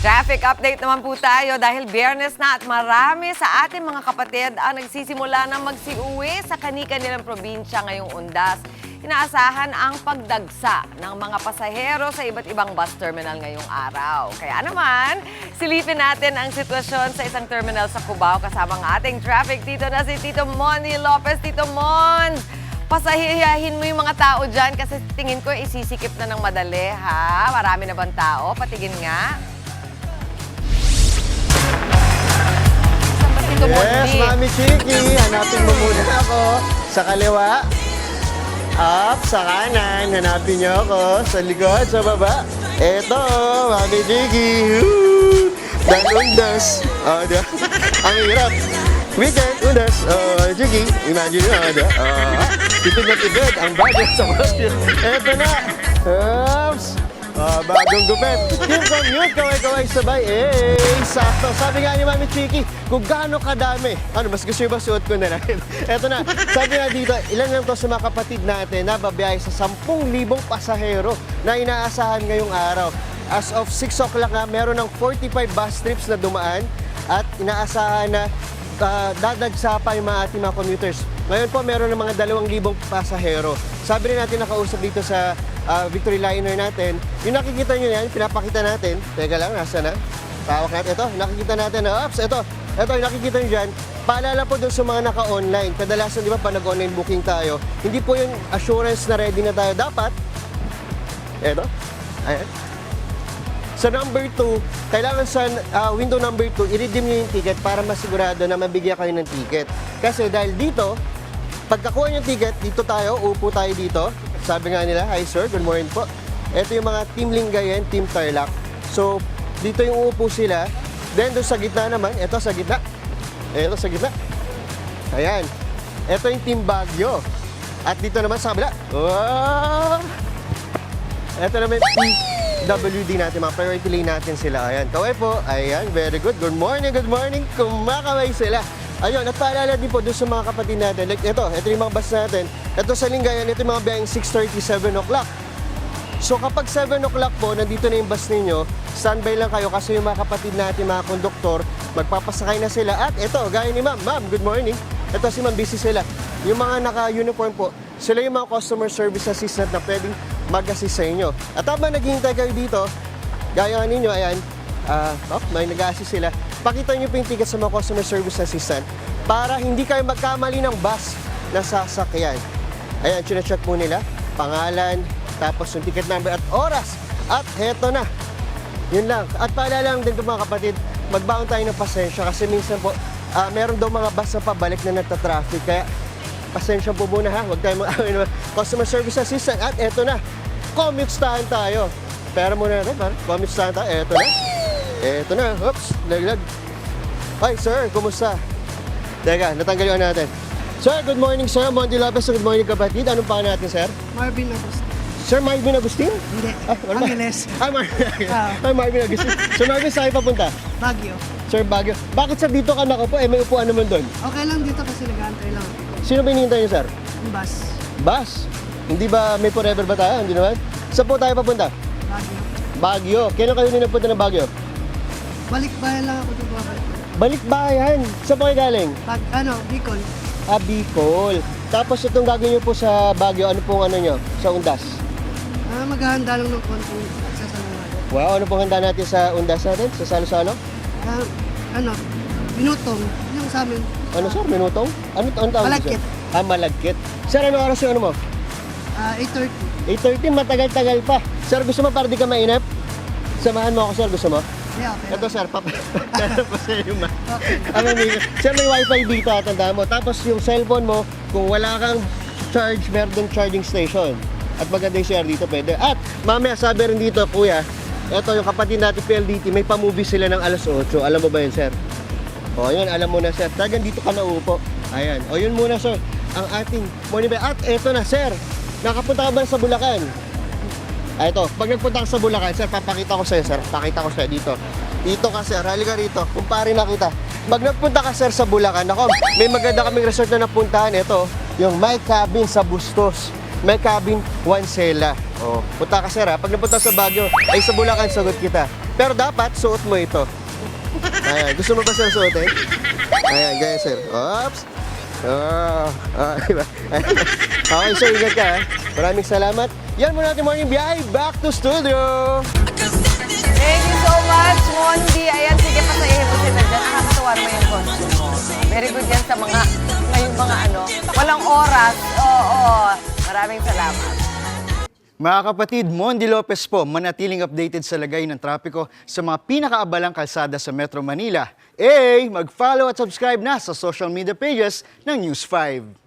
Traffic update naman po tayo dahil Biyernes na at marami sa ating mga kapatid ang nagsisimula ng magsiuwi sa kani-kanilang probinsya ngayong undas. Inaasahan ang pagdagsa ng mga pasahero sa iba't ibang bus terminal ngayong araw. Kaya naman, silipin natin ang sitwasyon sa isang terminal sa Cubao kasama ang ating traffic dito na si Tito Moni Lopez. Tito Mon, pasahihahin mo yung mga tao dyan kasi tingin ko isisikip na ng madali, ha? Marami na bang tao? Patigin nga. Yes, Mami Chiki, hanapin mo muna ako sa kaliwa. Up, sa kanan, hanapin niyo ako sa likod, sa baba. Eto, Mami Chiki. Dan-undas. Ang hirap. Weekend, undas. Chiki, imagine nyo, tipid na tipid ang budget sa question. Eto na. Oops. Bagong gupit. Yung commute, kaway-kaway sabay. Sakto. Sabi nga ni Mami Chiki, kung gaano kadami. Mas gusto yung ba suot ko na rin? Eto na. Sabi nga dito, ilan lang to sa mga kapatid natin na babiyahe sa 10,000 pasahero na inaasahan ngayong araw. As of 6 o'clock nga, meron ng 45 bus trips na dumaan at inaasahan na dadagsa pa yung mga ating mga commuters. Ngayon po, meron ng mga 2,000 pasahero. Sabi rin natin nakausap dito sa Victory Liner natin. Yung nakikita nyo yan, pinapakita natin. Teka lang, nasa na? Tawag natin. Ito, nakikita natin na, ito, yung nakikita nyo dyan. Paalala po dun sa mga naka-online. Kadalasan, di ba, pag nag-online booking tayo, hindi po yung assurance na ready na tayo. Dapat, ito, ayan. Sa number 2, kailangan sa window number 2, i-redeem nyo yung ticket para masigurado na mabigyan kayo ng ticket. Kasi dahil dito, pagkakuha nyo yung ticket, dito tayo, upo tayo dito. Sabi nga nila, hi sir, good morning po. Ito yung mga Team Lingayen, Team Tarlac. So, dito yung upo sila. Then, doon sa gitna naman, ito sa gitna. Ito sa gitna. Ayan. Ito yung Team Baguio. At dito naman sa kabila. Oh! Ito naman yung PWD natin, mga priority lane natin sila. Ayan, kaway po. Ayan, very good. Good morning, good morning. Kumakaway sila. Ayun, at paalala din po doon sa mga kapatid natin. Like ito yung mga bus natin. Ito sa Lingayen, ito yung mga biyaheng 6:30, 7 o'clock. So kapag 7 o'clock po, nandito na yung bus ninyo, standby lang kayo kasi yung mga kapatid natin, mga konduktor, magpapasakay na sila. At ito, gaya ni ma'am. Ma'am, good morning. Ito si ma'am, busy sila. Yung mga naka-uniform po, sila yung mga customer service assistant na pwedeng mag-assist sa inyo. At habang naghihintay kayo dito, gaya ninyo, ayan, may nag-assist sila. Pakita nyo po yung ticket sa mga customer service assistant para hindi kayo magkamali ng bus na sasakyan. Ayan, chine-check po nila, pangalan, tapos yung ticket number at oras. At heto na. Yun lang. At paalala lang din po mga kapatid, magbaon tayo ng pasensya kasi minsan po, meron daw mga bus na pabalik na nagta-traffic. Kaya, pasensya po muna ha. Huwag tayo mag-awin ng customer service assistant. At eto na, commute-stahan tayo. Pero muna natin, commute-stahan tayo. Eto na. Eto na. Oops, laglag. Hi, sir. Kumusta? Teka, natanggal yung natin. Sir, good morning, sir. Monty Lopez. Good morning, kapatid. Anong pangalan natin, sir? Marvin Agustin. Sir Marvin Agustin? Hindi. Wala. Angeles. Marvin Agustin. Sir Marvin, saan kayo papunta? Baguio. Sir Baguio. Bakit sir dito ka nakaupo? May upuan naman doon. Okay lang dito kasi nag-aantay lang ako. Sino ba hinihintay niyo, sir? Yung bus. Bus? Hindi ba may forever ba tayo? Hindi naman? Saan po tayo papunta? Baguio. Baguio. Kailan kayo ninapunta ng Baguio? Balik bayan lang ako dito. Balikbayan. Saan po kayo galing? Bicol. Bicol. Tapos itong gagawin niyo po sa Baguio, ano pong ano nyo? Sa Undas? Maghahanda lang ng konting sasalungan. Wow, ano pong handa natin sa Undas natin? Sa Salo-Salo? Binutong. Yung sa amin. Ano sir? Minutong? Ano tawag? Malagkit. Malagkit. Sir, ano oras yung ano mo? 8:30. 8:30, matagal-tagal pa. Sir, gusto mo para di ka mainip? Samahan mo ako, sir. Gusto mo? Yeah, okay. Ito, sir. Papaano pa sa iyo, ma. Okay. Sir, may wifi dito, tandaan mo. Tapos yung cellphone mo, kung wala kang charge, meron dong charging station. At maganda yung share dito, pwede. At mamaya, sabi rin dito, kuya, ito yung kapatid natin PLDT, may pa-movie sila ng alas 8. Alam mo ba yun, sir? O, yun, alam mo na, sir. Tagan dito ka na upo. Ayan. O, yun muna, sir. Ang ating morning break. At eto na, sir. Nakapunta ka ba sa Bulacan? Ito, pag nagpunta ka sa Bulacan, sir, papakita ko sa'yo, sir. Pakita ko sa'yo dito. Dito ka, sir. Halika rito. Kumpare na kita. Pag nagpunta ka, sir, sa Bulacan, ako, may maganda kaming resort na napuntahan. Ito, yung My Cabin sa Bustos. My Cabin, Wansela. Oh, punta ka, sir, ha. Pag napunta sa Baguio, ay sa Bulacan, sagot kita. Pero dapat, suot mo ito. Ayan, gusto mo ba sir suotin? Ayan, ganyan sir. Oops. Diba? Okay, sir, ingat ka. Maraming salamat. Yan muna natin morning biyahe. Back to studio! Thank you so much, Mondi. Ayan, sige, pasayahin mo sila dyan. Nakakatuwa naman yung costume mo. Very good yan sa mga, ngayong mga walang oras. Oo. Maraming salamat. Mga kapatid, Mondi Lopez po, manatiling updated sa lagay ng trapiko sa mga pinakaabalang kalsada sa Metro Manila. Mag-follow at subscribe na sa social media pages ng News 5.